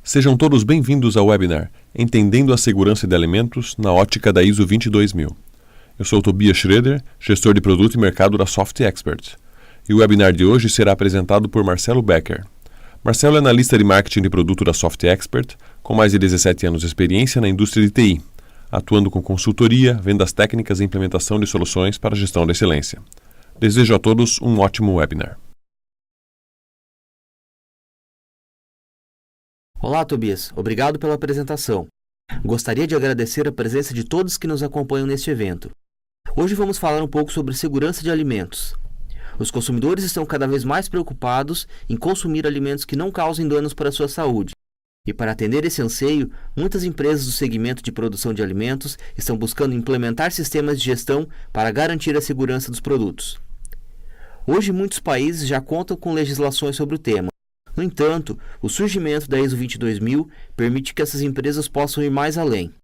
Sejam todos bem-vindos ao webinar Entendendo a Segurança de Alimentos na ótica da ISO 22000. Eu sou Tobias Schroeder, gestor de produto e mercado da Soft Expert. E o webinar de hoje será apresentado por Marcelo Becker. Marcelo é analista de marketing de produto da Soft Expert, com mais de 17 anos de experiência na indústria de TI, atuando com consultoria, vendas técnicas e implementação de soluções para a gestão da excelência. Desejo a todos um ótimo webinar. Olá, Tobias. Obrigado pela apresentação. Gostaria de agradecer a presença de todos que nos acompanham neste evento. Hoje vamos falar um pouco sobre segurança de alimentos. Os consumidores estão cada vez mais preocupados em consumir alimentos que não causem danos para a sua saúde. E para atender esse anseio, muitas empresas do segmento de produção de alimentos estão buscando implementar sistemas de gestão para garantir a segurança dos produtos. Hoje, muitos países já contam com legislações sobre o tema. No entanto, o surgimento da ISO 22000 permite que essas empresas possam ir mais além.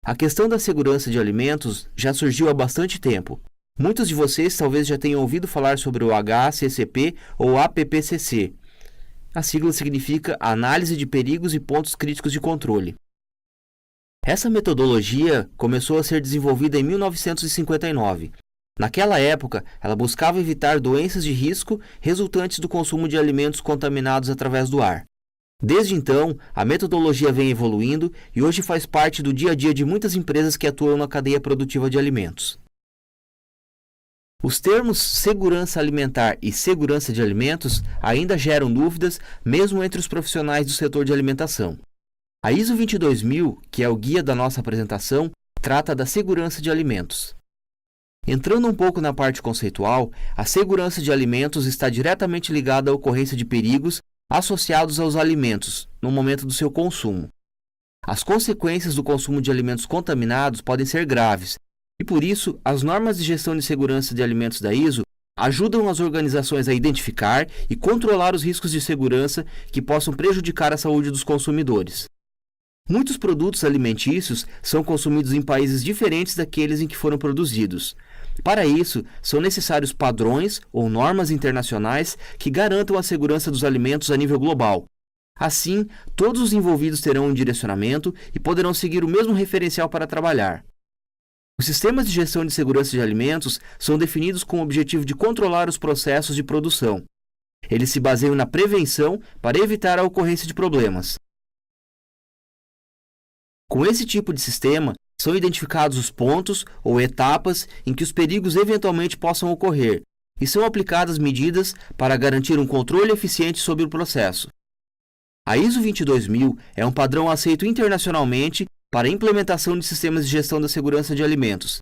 A questão da segurança de alimentos já surgiu há bastante tempo. Muitos de vocês talvez já tenham ouvido falar sobre o HACCP ou APPCC. A sigla significa Análise de Perigos e Pontos Críticos de Controle. Essa metodologia começou a ser desenvolvida em 1959. Naquela época, ela buscava evitar doenças de risco resultantes do consumo de alimentos contaminados através do ar. Desde então, a metodologia vem evoluindo e hoje faz parte do dia a dia de muitas empresas que atuam na cadeia produtiva de alimentos. Os termos segurança alimentar e segurança de alimentos ainda geram dúvidas, mesmo entre os profissionais do setor de alimentação. A ISO 22000, que é o guia da nossa apresentação, trata da segurança de alimentos. Entrando um pouco na parte conceitual, a segurança de alimentos está diretamente ligada à ocorrência de perigos associados aos alimentos no momento do seu consumo. As consequências do consumo de alimentos contaminados podem ser graves, e por isso, as normas de gestão de segurança de alimentos da ISO ajudam as organizações a identificar e controlar os riscos de segurança que possam prejudicar a saúde dos consumidores. Muitos produtos alimentícios são consumidos em países diferentes daqueles em que foram produzidos. Para isso, são necessários padrões ou normas internacionais que garantam a segurança dos alimentos a nível global. Assim, todos os envolvidos terão um direcionamento e poderão seguir o mesmo referencial para trabalhar. Os sistemas de gestão de segurança de alimentos são definidos com o objetivo de controlar os processos de produção. Eles se baseiam na prevenção para evitar a ocorrência de problemas. Com esse tipo de sistema, são identificados os pontos ou etapas em que os perigos eventualmente possam ocorrer e são aplicadas medidas para garantir um controle eficiente sobre o processo. A ISO 22000 é um padrão aceito internacionalmente para a implementação de sistemas de gestão da segurança de alimentos.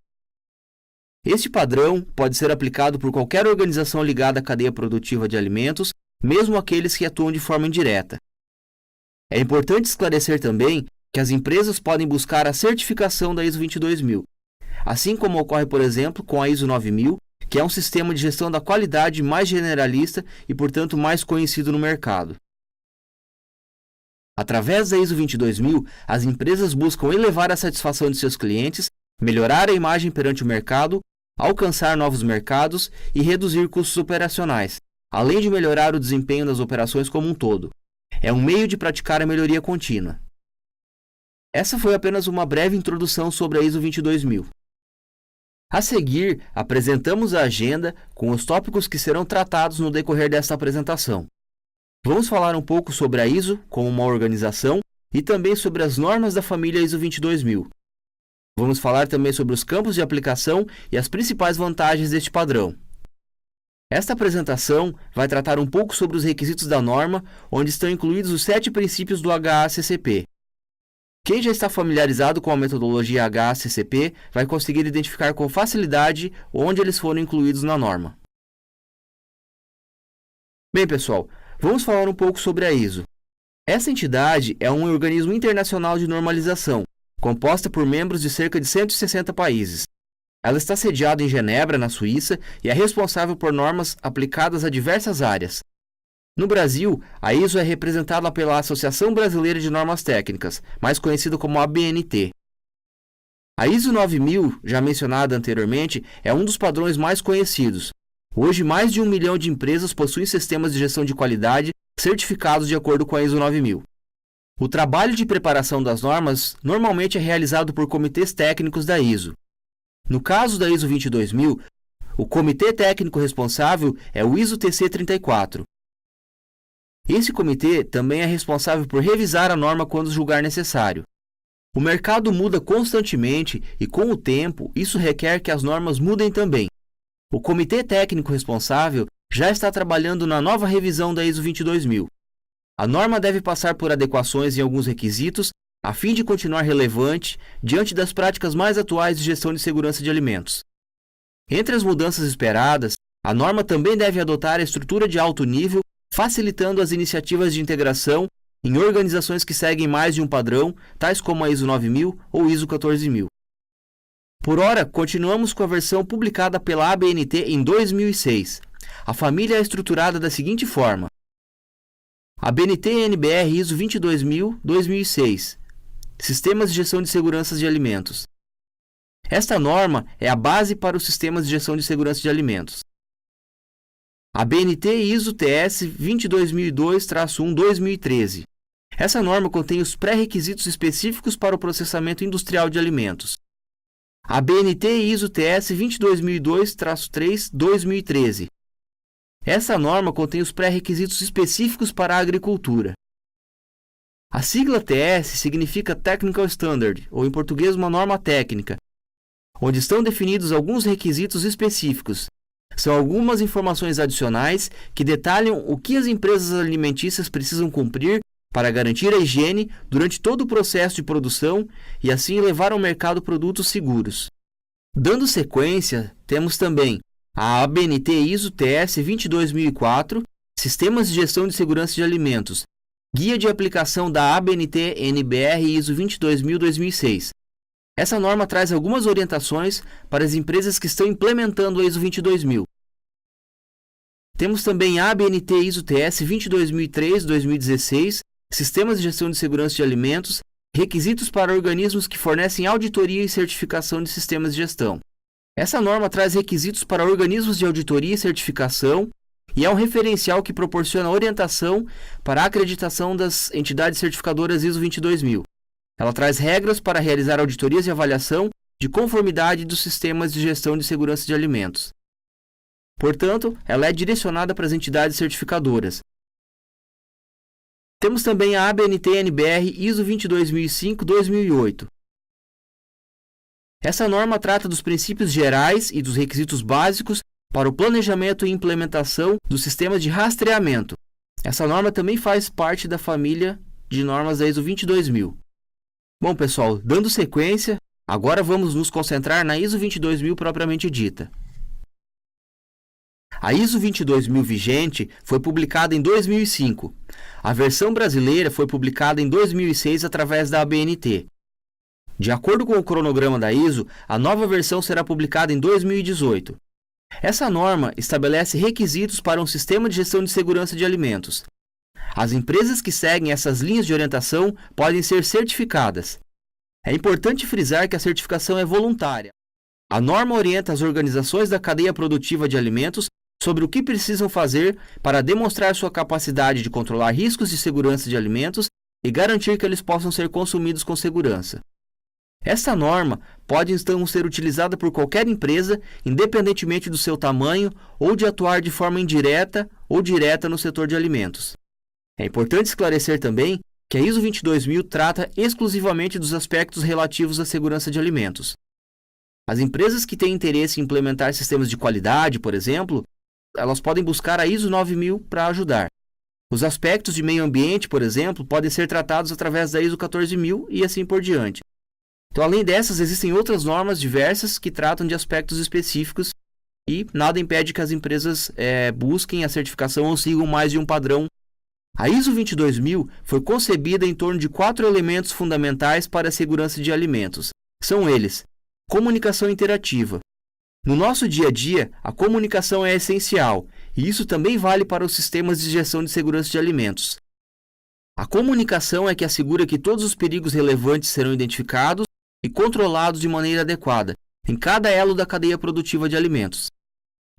Este padrão pode ser aplicado por qualquer organização ligada à cadeia produtiva de alimentos, mesmo aqueles que atuam de forma indireta. É importante esclarecer também que as empresas podem buscar a certificação da ISO 22000, assim como ocorre, por exemplo, com a ISO 9000, que é um sistema de gestão da qualidade mais generalista e, portanto, mais conhecido no mercado. Através da ISO 22000, as empresas buscam elevar a satisfação de seus clientes, melhorar a imagem perante o mercado, alcançar novos mercados e reduzir custos operacionais, além de melhorar o desempenho das operações como um todo. É um meio de praticar a melhoria contínua. Essa foi apenas uma breve introdução sobre a ISO 22000. A seguir, apresentamos a agenda com os tópicos que serão tratados no decorrer desta apresentação. Vamos falar um pouco sobre a ISO como uma organização e também sobre as normas da família ISO 22000. Vamos falar também sobre os campos de aplicação e as principais vantagens deste padrão. Esta apresentação vai tratar um pouco sobre os requisitos da norma, onde estão incluídos os 7 princípios do HACCP. Quem já está familiarizado com a metodologia HACCP vai conseguir identificar com facilidade onde eles foram incluídos na norma. Bem, pessoal, vamos falar um pouco sobre a ISO. Essa entidade é um organismo internacional de normalização, composta por membros de cerca de 160 países. Ela está sediada em Genebra, na Suíça, e é responsável por normas aplicadas a diversas áreas. No Brasil, a ISO é representada pela Associação Brasileira de Normas Técnicas, mais conhecida como ABNT. A ISO 9000, já mencionada anteriormente, é um dos padrões mais conhecidos. Hoje, mais de 1 milhão de empresas possuem sistemas de gestão de qualidade certificados de acordo com a ISO 9000. O trabalho de preparação das normas normalmente é realizado por comitês técnicos da ISO. No caso da ISO 22000, o comitê técnico responsável é o ISO TC 34. Esse comitê também é responsável por revisar a norma quando julgar necessário. O mercado muda constantemente e, com o tempo, isso requer que as normas mudem também. O comitê técnico responsável já está trabalhando na nova revisão da ISO 22000. A norma deve passar por adequações em alguns requisitos a fim de continuar relevante diante das práticas mais atuais de gestão de segurança de alimentos. Entre as mudanças esperadas, a norma também deve adotar a estrutura de alto nível, facilitando as iniciativas de integração em organizações que seguem mais de um padrão, tais como a ISO 9000 ou ISO 14000. Por ora, continuamos com a versão publicada pela ABNT em 2006. A família é estruturada da seguinte forma: ABNT-NBR ISO 22000-2006, Sistemas de Gestão de Segurança de Alimentos. Esta norma é a base para os sistemas de gestão de segurança de alimentos. ABNT ISO TS 22002-1-2013. Essa norma contém os pré-requisitos específicos para o processamento industrial de alimentos. ABNT ISO TS 22002-3-2013. Essa norma contém os pré-requisitos específicos para a agricultura. A sigla TS significa Technical Standard, ou em português uma norma técnica, onde estão definidos alguns requisitos específicos. São algumas informações adicionais que detalham o que as empresas alimentícias precisam cumprir para garantir a higiene durante todo o processo de produção e assim levar ao mercado produtos seguros. Dando sequência, temos também a ABNT ISO TS 22004, Sistemas de Gestão de Segurança de Alimentos, Guia de Aplicação da ABNT NBR ISO 22000-2006. Essa norma traz algumas orientações para as empresas que estão implementando a ISO 22000. Temos também a ABNT ISO TS 22003-2016, Sistemas de Gestão de Segurança de Alimentos, Requisitos para organismos que fornecem auditoria e certificação de sistemas de gestão. Essa norma traz requisitos para organismos de auditoria e certificação e é um referencial que proporciona orientação para a acreditação das entidades certificadoras ISO 22000. Ela traz regras para realizar auditorias e avaliação de conformidade dos sistemas de gestão de segurança de alimentos. Portanto, ela é direcionada para as entidades certificadoras. Temos também a ABNT-NBR ISO 22005-2008. Essa norma trata dos princípios gerais e dos requisitos básicos para o planejamento e implementação dos sistemas de rastreamento. Essa norma também faz parte da família de normas da ISO 22000. Bom, pessoal, dando sequência, agora vamos nos concentrar na ISO 22000 propriamente dita. A ISO 22000 vigente foi publicada em 2005. A versão brasileira foi publicada em 2006 através da ABNT. De acordo com o cronograma da ISO, a nova versão será publicada em 2018. Essa norma estabelece requisitos para um sistema de gestão de segurança de alimentos. As empresas que seguem essas linhas de orientação podem ser certificadas. É importante frisar que a certificação é voluntária. A norma orienta as organizações da cadeia produtiva de alimentos sobre o que precisam fazer para demonstrar sua capacidade de controlar riscos de segurança de alimentos e garantir que eles possam ser consumidos com segurança. Essa norma pode então ser utilizada por qualquer empresa, independentemente do seu tamanho ou de atuar de forma indireta ou direta no setor de alimentos. É importante esclarecer também que a ISO 22000 trata exclusivamente dos aspectos relativos à segurança de alimentos. As empresas que têm interesse em implementar sistemas de qualidade, por exemplo, elas podem buscar a ISO 9000 para ajudar. Os aspectos de meio ambiente, por exemplo, podem ser tratados através da ISO 14000 e assim por diante. Então, além dessas, existem outras normas diversas que tratam de aspectos específicos e nada impede que as empresas busquem a certificação ou sigam mais de um padrão. A ISO 22000 foi concebida em torno de 4 elementos fundamentais para a segurança de alimentos. São eles: comunicação interativa. No nosso dia a dia, a comunicação é essencial, e isso também vale para os sistemas de gestão de segurança de alimentos. A comunicação é que assegura que todos os perigos relevantes serão identificados e controlados de maneira adequada, em cada elo da cadeia produtiva de alimentos.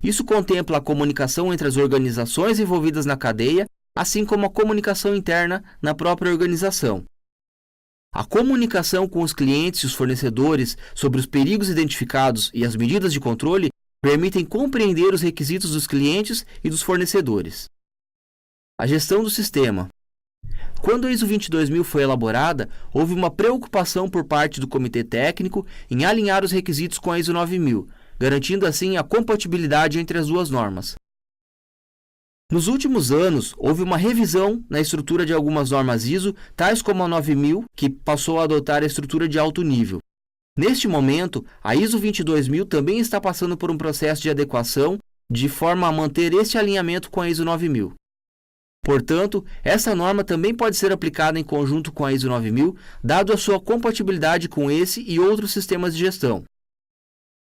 Isso contempla a comunicação entre as organizações envolvidas na cadeia, assim como a comunicação interna na própria organização. A comunicação com os clientes e os fornecedores sobre os perigos identificados e as medidas de controle permitem compreender os requisitos dos clientes e dos fornecedores. A gestão do sistema. Quando a ISO 22000 foi elaborada, houve uma preocupação por parte do comitê técnico em alinhar os requisitos com a ISO 9000, garantindo assim a compatibilidade entre as duas normas. Nos últimos anos, houve uma revisão na estrutura de algumas normas ISO, tais como a 9000, que passou a adotar a estrutura de alto nível. Neste momento, a ISO 22000 também está passando por um processo de adequação, de forma a manter este alinhamento com a ISO 9000. Portanto, essa norma também pode ser aplicada em conjunto com a ISO 9000, dado a sua compatibilidade com esse e outros sistemas de gestão.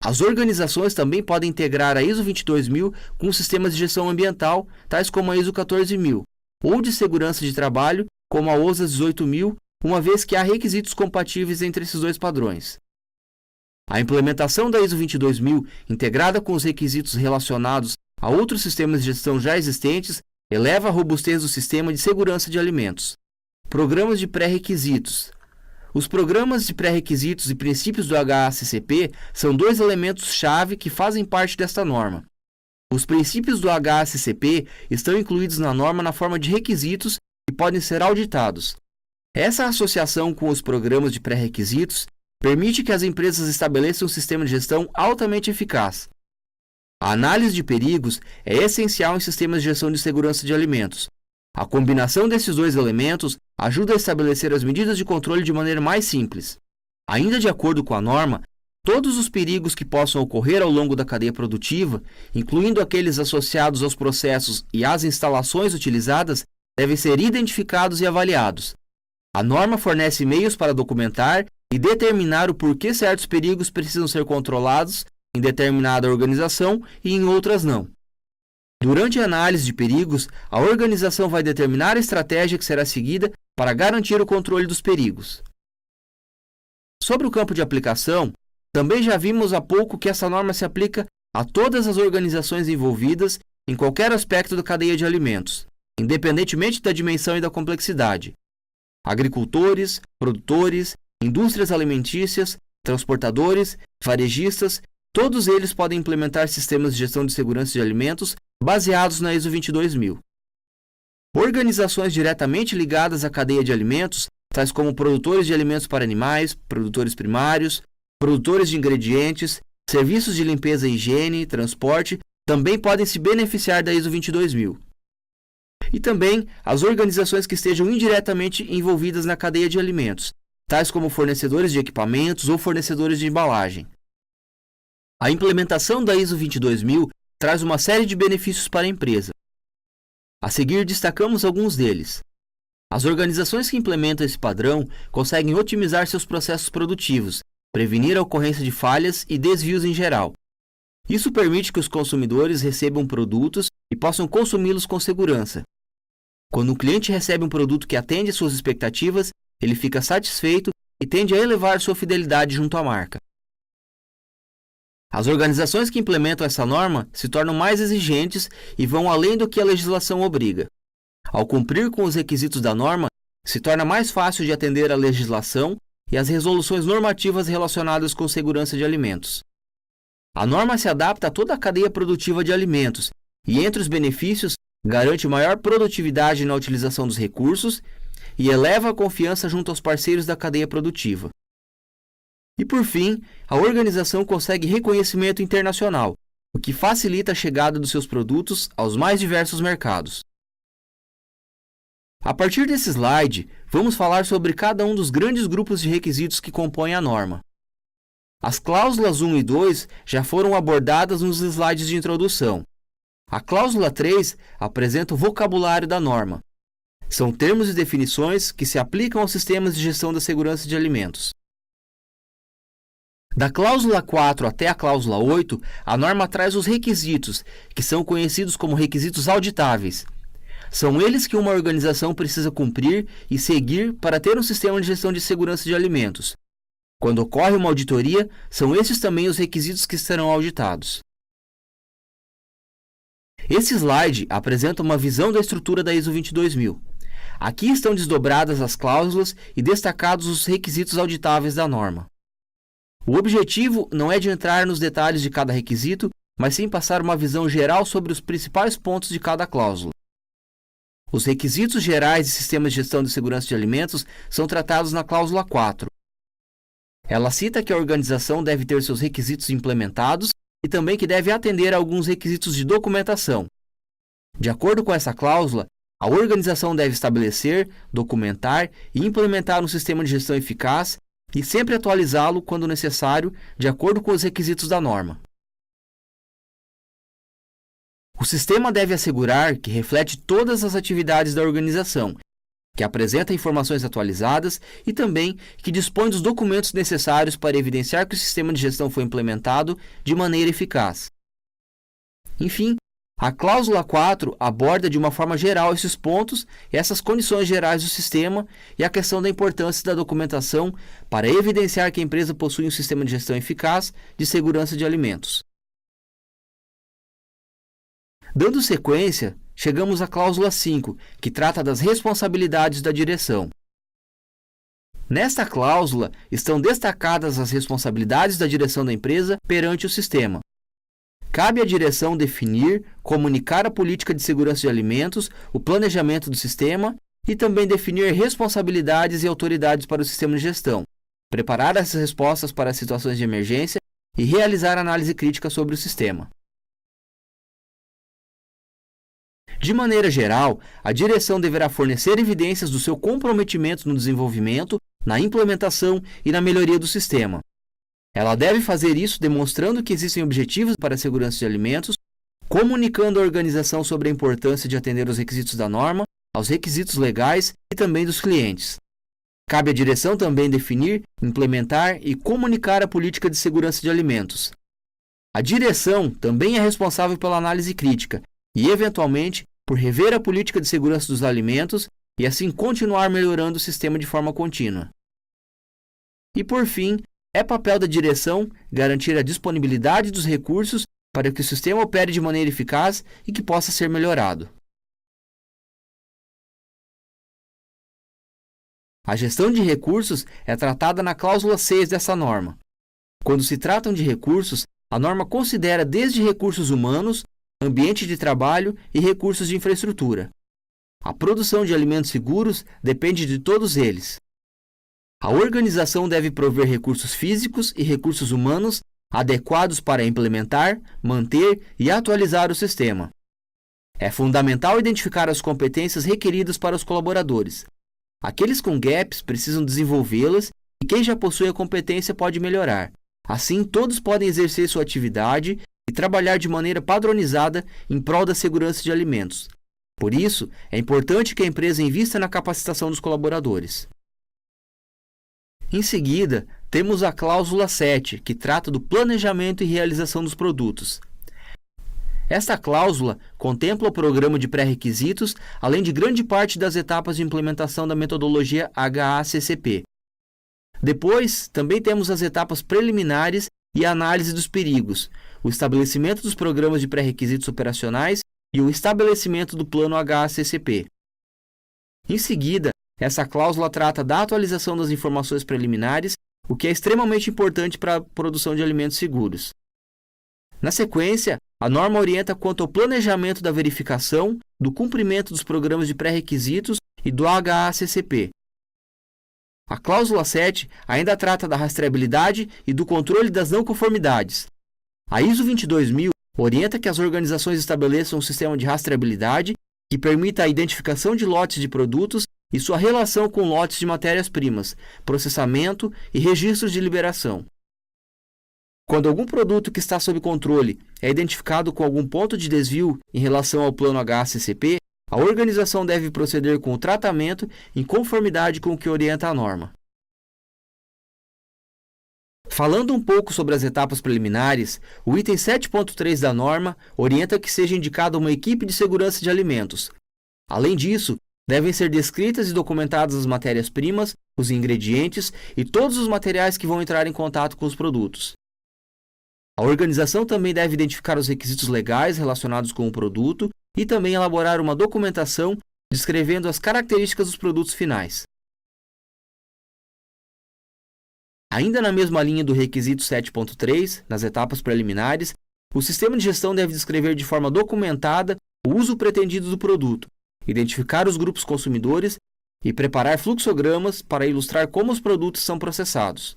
As organizações também podem integrar a ISO 22000 com sistemas de gestão ambiental, tais como a ISO 14000, ou de segurança de trabalho, como a OSA 18000, uma vez que há requisitos compatíveis entre esses dois padrões. A implementação da ISO 22000, integrada com os requisitos relacionados a outros sistemas de gestão já existentes, eleva a robustez do sistema de segurança de alimentos. Programas de pré-requisitos. Os programas de pré-requisitos e princípios do HACCP são dois elementos-chave que fazem parte desta norma. Os princípios do HACCP estão incluídos na norma na forma de requisitos e podem ser auditados. Essa associação com os programas de pré-requisitos permite que as empresas estabeleçam um sistema de gestão altamente eficaz. A análise de perigos é essencial em sistemas de gestão de segurança de alimentos. A combinação desses dois elementos ajuda a estabelecer as medidas de controle de maneira mais simples. Ainda de acordo com a norma, todos os perigos que possam ocorrer ao longo da cadeia produtiva, incluindo aqueles associados aos processos e às instalações utilizadas, devem ser identificados e avaliados. A norma fornece meios para documentar e determinar o porquê certos perigos precisam ser controlados em determinada organização e em outras não. Durante a análise de perigos, a organização vai determinar a estratégia que será seguida para garantir o controle dos perigos. Sobre o campo de aplicação, também já vimos há pouco que essa norma se aplica a todas as organizações envolvidas em qualquer aspecto da cadeia de alimentos, independentemente da dimensão e da complexidade. Agricultores, produtores, indústrias alimentícias, transportadores, varejistas, todos eles podem implementar sistemas de gestão de segurança de alimentos baseados na ISO 22000. Organizações diretamente ligadas à cadeia de alimentos, tais como produtores de alimentos para animais, produtores primários, produtores de ingredientes, serviços de limpeza e higiene, transporte, também podem se beneficiar da ISO 22000. E também as organizações que estejam indiretamente envolvidas na cadeia de alimentos, tais como fornecedores de equipamentos ou fornecedores de embalagem. A implementação da ISO 22000 traz uma série de benefícios para a empresa. A seguir, destacamos alguns deles. As organizações que implementam esse padrão conseguem otimizar seus processos produtivos, prevenir a ocorrência de falhas e desvios em geral. Isso permite que os consumidores recebam produtos e possam consumi-los com segurança. Quando o cliente recebe um produto que atende às suas expectativas, ele fica satisfeito e tende a elevar sua fidelidade junto à marca. As organizações que implementam essa norma se tornam mais exigentes e vão além do que a legislação obriga. Ao cumprir com os requisitos da norma, se torna mais fácil de atender à legislação e às resoluções normativas relacionadas com segurança de alimentos. A norma se adapta a toda a cadeia produtiva de alimentos e, entre os benefícios, garante maior produtividade na utilização dos recursos e eleva a confiança junto aos parceiros da cadeia produtiva. E, por fim, a organização consegue reconhecimento internacional, o que facilita a chegada dos seus produtos aos mais diversos mercados. A partir desse slide, vamos falar sobre cada um dos grandes grupos de requisitos que compõem a norma. As cláusulas 1 e 2 já foram abordadas nos slides de introdução. A cláusula 3 apresenta o vocabulário da norma. São termos e definições que se aplicam aos sistemas de gestão da segurança de alimentos. Da cláusula 4 até a cláusula 8, a norma traz os requisitos, que são conhecidos como requisitos auditáveis. São eles que uma organização precisa cumprir e seguir para ter um sistema de gestão de segurança de alimentos. Quando ocorre uma auditoria, são esses também os requisitos que serão auditados. Esse slide apresenta uma visão da estrutura da ISO 22000. Aqui estão desdobradas as cláusulas e destacados os requisitos auditáveis da norma. O objetivo não é de entrar nos detalhes de cada requisito, mas sim passar uma visão geral sobre os principais pontos de cada cláusula. Os requisitos gerais de sistemas de gestão de segurança de alimentos são tratados na cláusula 4. Ela cita que a organização deve ter seus requisitos implementados e também que deve atender a alguns requisitos de documentação. De acordo com essa cláusula, a organização deve estabelecer, documentar e implementar um sistema de gestão eficaz e sempre atualizá-lo quando necessário, de acordo com os requisitos da norma. O sistema deve assegurar que reflete todas as atividades da organização, que apresenta informações atualizadas e também que dispõe dos documentos necessários para evidenciar que o sistema de gestão foi implementado de maneira eficaz. Enfim, a cláusula 4 aborda de uma forma geral esses pontos e essas condições gerais do sistema e a questão da importância da documentação para evidenciar que a empresa possui um sistema de gestão eficaz de segurança de alimentos. Dando sequência, chegamos à cláusula 5, que trata das responsabilidades da direção. Nesta cláusula estão destacadas as responsabilidades da direção da empresa perante o sistema. Cabe à direção definir, comunicar a política de segurança de alimentos, o planejamento do sistema e também definir responsabilidades e autoridades para o sistema de gestão, preparar as respostas para as situações de emergência e realizar análise crítica sobre o sistema. De maneira geral, a direção deverá fornecer evidências do seu comprometimento no desenvolvimento, na implementação e na melhoria do sistema. Ela deve fazer isso demonstrando que existem objetivos para a segurança de alimentos, comunicando à organização sobre a importância de atender aos requisitos da norma, aos requisitos legais e também dos clientes. Cabe à direção também definir, implementar e comunicar a política de segurança de alimentos. A direção também é responsável pela análise crítica e, eventualmente, por rever a política de segurança dos alimentos e assim continuar melhorando o sistema de forma contínua. E por fim, é papel da direção garantir a disponibilidade dos recursos para que o sistema opere de maneira eficaz e que possa ser melhorado. A gestão de recursos é tratada na cláusula 6 dessa norma. Quando se tratam de recursos, a norma considera desde recursos humanos, ambiente de trabalho e recursos de infraestrutura. A produção de alimentos seguros depende de todos eles. A organização deve prover recursos físicos e recursos humanos adequados para implementar, manter e atualizar o sistema. É fundamental identificar as competências requeridas para os colaboradores. Aqueles com gaps precisam desenvolvê-las e quem já possui a competência pode melhorar. Assim, todos podem exercer sua atividade e trabalhar de maneira padronizada em prol da segurança de alimentos. Por isso, é importante que a empresa invista na capacitação dos colaboradores. Em seguida, temos a cláusula 7, que trata do planejamento e realização dos produtos. Esta cláusula contempla o programa de pré-requisitos, além de grande parte das etapas de implementação da metodologia HACCP. Depois, também temos as etapas preliminares e a análise dos perigos, o estabelecimento dos programas de pré-requisitos operacionais e o estabelecimento do plano HACCP. Em seguida, essa cláusula trata da atualização das informações preliminares, o que é extremamente importante para a produção de alimentos seguros. Na sequência, a norma orienta quanto ao planejamento da verificação, do cumprimento dos programas de pré-requisitos e do HACCP. A cláusula 7 ainda trata da rastreabilidade e do controle das não conformidades. A ISO 22000 orienta que as organizações estabeleçam um sistema de rastreabilidade que permita a identificação de lotes de produtos e sua relação com lotes de matérias-primas, processamento e registros de liberação. Quando algum produto que está sob controle é identificado com algum ponto de desvio em relação ao plano HACCP, a organização deve proceder com o tratamento em conformidade com o que orienta a norma. Falando um pouco sobre as etapas preliminares, o item 7.3 da norma orienta que seja indicada uma equipe de segurança de alimentos. Além disso, devem ser descritas e documentadas as matérias-primas, os ingredientes e todos os materiais que vão entrar em contato com os produtos. A organização também deve identificar os requisitos legais relacionados com o produto e também elaborar uma documentação descrevendo as características dos produtos finais. Ainda na mesma linha do requisito 7.3, nas etapas preliminares, o sistema de gestão deve descrever de forma documentada o uso pretendido do produto, identificar os grupos consumidores e preparar fluxogramas para ilustrar como os produtos são processados.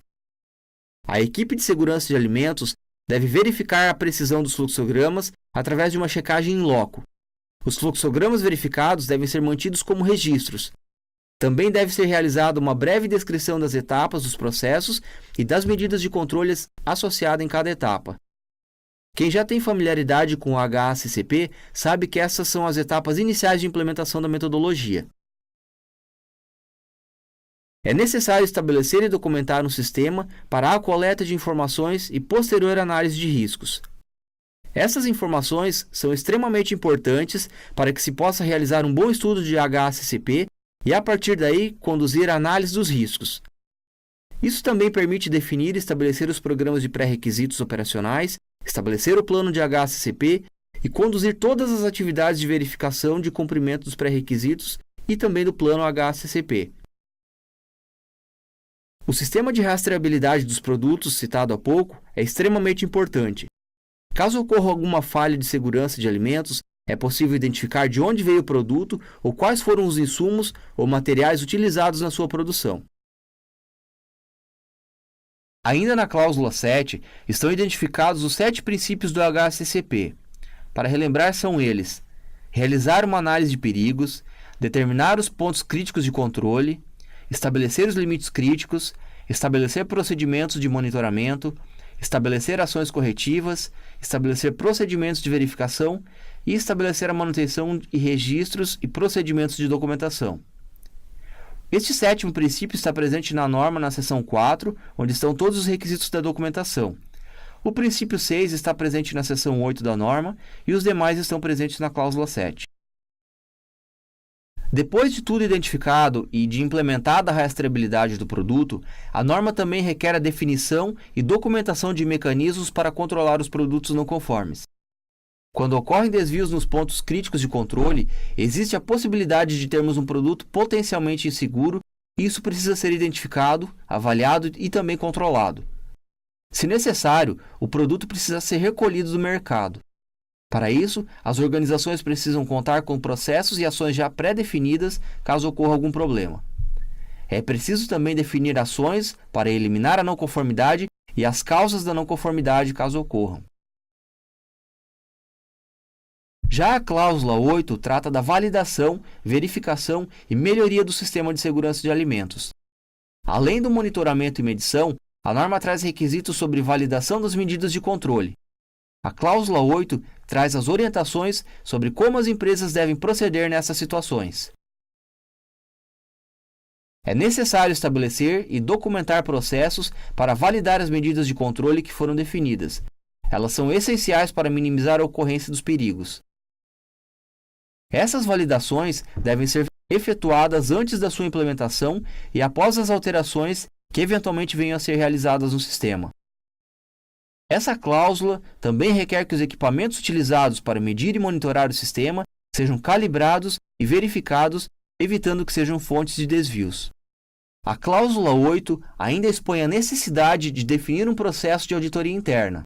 A equipe de segurança de alimentos deve verificar a precisão dos fluxogramas através de uma checagem in loco. Os fluxogramas verificados devem ser mantidos como registros. Também deve ser realizada uma breve descrição das etapas dos processos e das medidas de controle associadas em cada etapa. Quem já tem familiaridade com o HACCP sabe que essas são as etapas iniciais de implementação da metodologia. É necessário estabelecer e documentar um sistema para a coleta de informações e posterior análise de riscos. Essas informações são extremamente importantes para que se possa realizar um bom estudo de HACCP e, a partir daí, conduzir a análise dos riscos. Isso também permite definir e estabelecer os programas de pré-requisitos operacionais, estabelecer o plano de HACCP e conduzir todas as atividades de verificação de cumprimento dos pré-requisitos e também do plano HACCP. O sistema de rastreabilidade dos produtos citado há pouco é extremamente importante. Caso ocorra alguma falha de segurança de alimentos, é possível identificar de onde veio o produto ou quais foram os insumos ou materiais utilizados na sua produção. Ainda na cláusula 7, estão identificados os 7 princípios do HACCP. Para relembrar, são eles: realizar uma análise de perigos, determinar os pontos críticos de controle, estabelecer os limites críticos, estabelecer procedimentos de monitoramento, estabelecer ações corretivas, estabelecer procedimentos de verificação e estabelecer a manutenção e registros e procedimentos de documentação. Este 7º princípio está presente na norma na seção 4, onde estão todos os requisitos da documentação. O princípio 6 está presente na seção 8 da norma e os demais estão presentes na cláusula 7. Depois de tudo identificado e de implementada a rastreabilidade do produto, a norma também requer a definição e documentação de mecanismos para controlar os produtos não conformes. Quando ocorrem desvios nos pontos críticos de controle, existe a possibilidade de termos um produto potencialmente inseguro e isso precisa ser identificado, avaliado e também controlado. Se necessário, o produto precisa ser recolhido do mercado. Para isso, as organizações precisam contar com processos e ações já pré-definidas caso ocorra algum problema. É preciso também definir ações para eliminar a não conformidade e as causas da não conformidade caso ocorram. Já a cláusula 8 trata da validação, verificação e melhoria do sistema de segurança de alimentos. Além do monitoramento e medição, a norma traz requisitos sobre validação das medidas de controle. A cláusula 8 traz as orientações sobre como as empresas devem proceder nessas situações. É necessário estabelecer e documentar processos para validar as medidas de controle que foram definidas. Elas são essenciais para minimizar a ocorrência dos perigos. Essas validações devem ser efetuadas antes da sua implementação e após as alterações que eventualmente venham a ser realizadas no sistema. Essa cláusula também requer que os equipamentos utilizados para medir e monitorar o sistema sejam calibrados e verificados, evitando que sejam fontes de desvios. A cláusula 8 ainda expõe a necessidade de definir um processo de auditoria interna.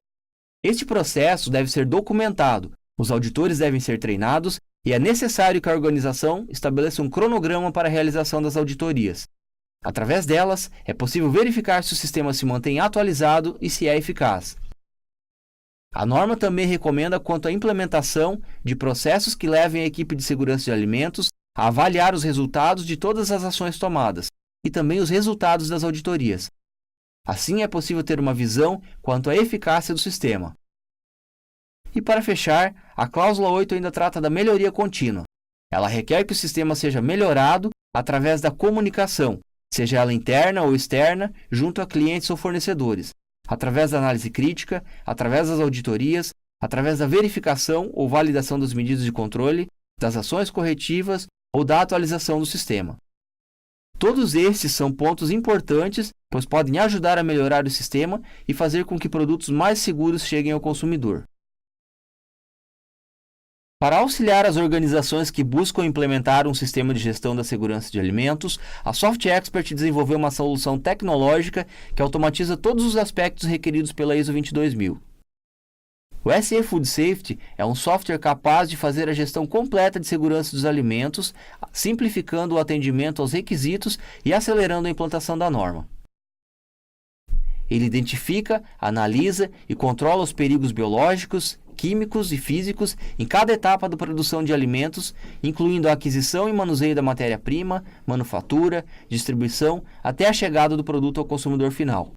Este processo deve ser documentado, os auditores devem ser treinados e é necessário que a organização estabeleça um cronograma para a realização das auditorias. Através delas, é possível verificar se o sistema se mantém atualizado e se é eficaz. A norma também recomenda quanto à implementação de processos que levem a equipe de segurança de alimentos a avaliar os resultados de todas as ações tomadas e também os resultados das auditorias. Assim é possível ter uma visão quanto à eficácia do sistema. E para fechar, a cláusula 8 ainda trata da melhoria contínua. Ela requer que o sistema seja melhorado através da comunicação, seja ela interna ou externa, junto a clientes ou fornecedores, através da análise crítica, através das auditorias, através da verificação ou validação das medidas de controle, das ações corretivas ou da atualização do sistema. Todos estes são pontos importantes, pois podem ajudar a melhorar o sistema e fazer com que produtos mais seguros cheguem ao consumidor. Para auxiliar as organizações que buscam implementar um sistema de gestão da segurança de alimentos, a SoftExpert desenvolveu uma solução tecnológica que automatiza todos os aspectos requeridos pela ISO 22000. O SE Food Safety é um software capaz de fazer a gestão completa de segurança dos alimentos, simplificando o atendimento aos requisitos e acelerando a implantação da norma. Ele identifica, analisa e controla os perigos biológicos, químicos e físicos em cada etapa da produção de alimentos, incluindo a aquisição e manuseio da matéria-prima, manufatura, distribuição, até a chegada do produto ao consumidor final.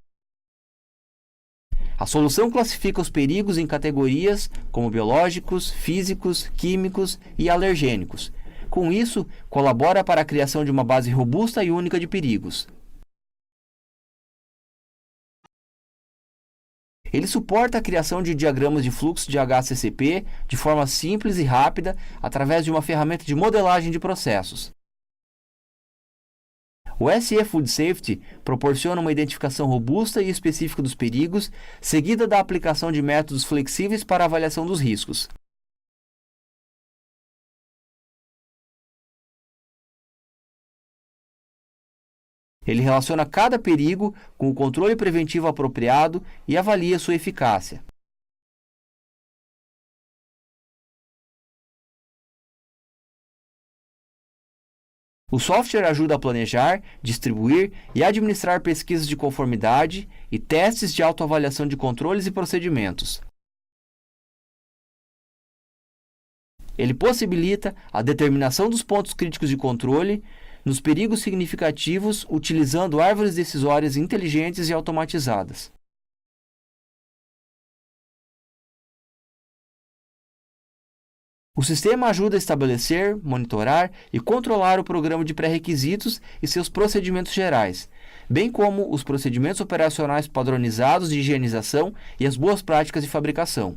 A solução classifica os perigos em categorias como biológicos, físicos, químicos e alergênicos. Com isso, colabora para a criação de uma base robusta e única de perigos. Ele suporta a criação de diagramas de fluxo de HACCP de forma simples e rápida através de uma ferramenta de modelagem de processos. O SE Food Safety proporciona uma identificação robusta e específica dos perigos, seguida da aplicação de métodos flexíveis para a avaliação dos riscos. Ele relaciona cada perigo com o controle preventivo apropriado e avalia sua eficácia. O software ajuda a planejar, distribuir e administrar pesquisas de conformidade e testes de autoavaliação de controles e procedimentos. Ele possibilita a determinação dos pontos críticos de controle nos perigos significativos utilizando árvores decisórias inteligentes e automatizadas. O sistema ajuda a estabelecer, monitorar e controlar o programa de pré-requisitos e seus procedimentos gerais, bem como os procedimentos operacionais padronizados de higienização e as boas práticas de fabricação.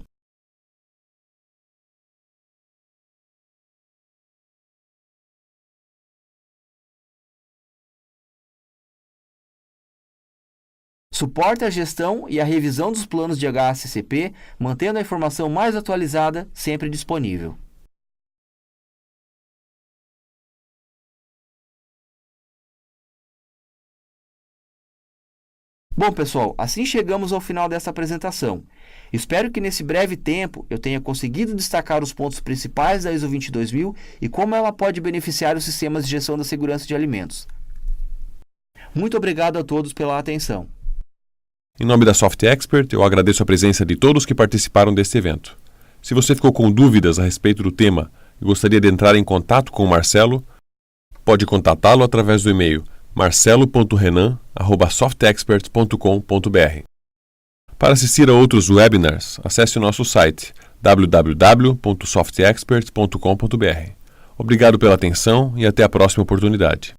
Suporta a gestão e a revisão dos planos de HACCP, mantendo a informação mais atualizada sempre disponível. Bom, pessoal, assim chegamos ao final desta apresentação. Espero que nesse breve tempo eu tenha conseguido destacar os pontos principais da ISO 22000 e como ela pode beneficiar os sistemas de gestão da segurança de alimentos. Muito obrigado a todos pela atenção. Em nome da SoftExpert, eu agradeço a presença de todos que participaram deste evento. Se você ficou com dúvidas a respeito do tema e gostaria de entrar em contato com o Marcelo, pode contatá-lo através do e-mail marcelo.renan@softexpert.com.br. Para assistir a outros webinars, acesse o nosso site www.softexpert.com.br. Obrigado pela atenção e até a próxima oportunidade.